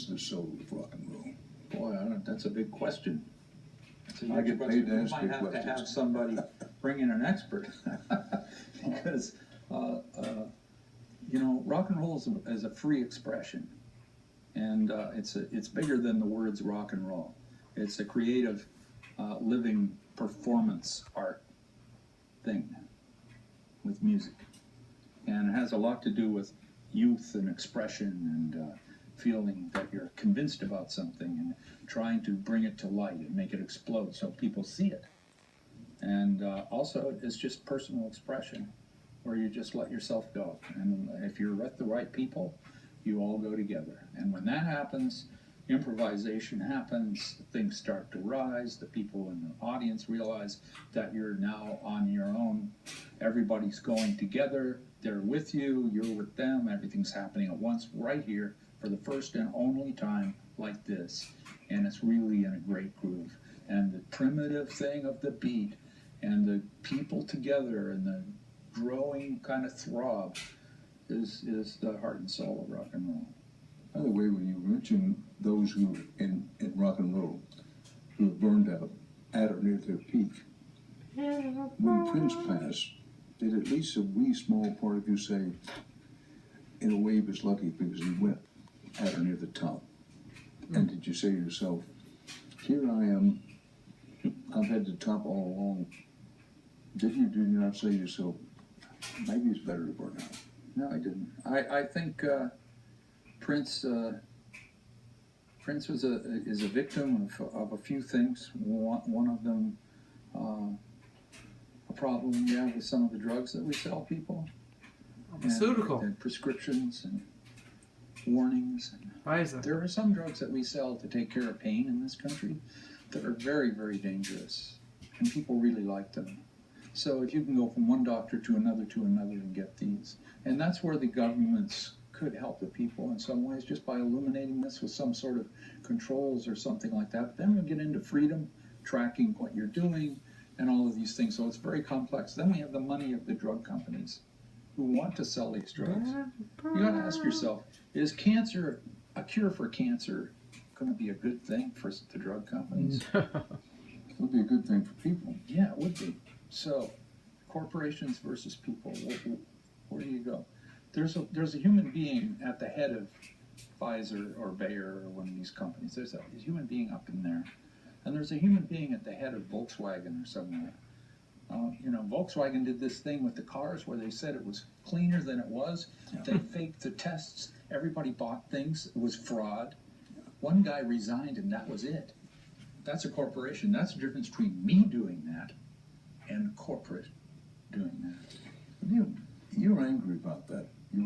is the soul of rock and roll? Boy, that's a big question. I get paid to ask you big might have to have questions. somebody bring in an expert because rock and roll is a free expression, and it's bigger than the words rock and roll. It's a creative, living performance art thing with music, and it has a lot to do with youth and expression and feeling that you're convinced about something and trying to bring it to light and make it explode so people see it. And also, it's just personal expression where you just let yourself go. And if you're with the right people, you all go together. And when that happens, improvisation happens, things start to rise, the people in the audience realize that you're now on your own. Everybody's going together, they're with you, you're with them, everything's happening at once right here for the first and only time like this. And it's really in a great groove. And the primitive thing of the beat and the people together and the growing kind of throb is the heart and soul of rock and roll. By the way, when you mention those who in rock and roll who have burned out at or near their peak, when Prince passed, did at least a wee small part of you say, in a way he was lucky because he went at or near the top? And did you say to yourself, here I am, I've had the top all along? Did you not say to yourself, maybe it's better to burn out? No, I didn't. I think Prince is a victim of a few things. One of them, a problem we have with some of the drugs that we sell people. Pharmaceutical. And prescriptions and warnings. Pfizer. There are some drugs that we sell to take care of pain in this country that are very, very dangerous, and people really like them. So if you can go from one doctor to another and get these, and that's where the governments could help the people in some ways, just by illuminating this with some sort of controls or something like that. But then we get into freedom, tracking what you're doing, and all of these things. So it's very complex. Then we have the money of the drug companies who want to sell these drugs. You got to ask yourself, is cancer, a cure for cancer, going to be a good thing for the drug companies? It would be a good thing for people. Yeah, it would be. So, corporations versus people, where do you go? There's a human being at the head of Pfizer or Bayer or one of these companies. There's a human being up in there. And there's a human being at the head of Volkswagen or somewhere. Volkswagen did this thing with the cars where they said it was cleaner than it was. They faked the tests. Everybody bought things. It was fraud. One guy resigned and that was it. That's a corporation. That's the difference between me doing that and corporate doing that. You're angry about that.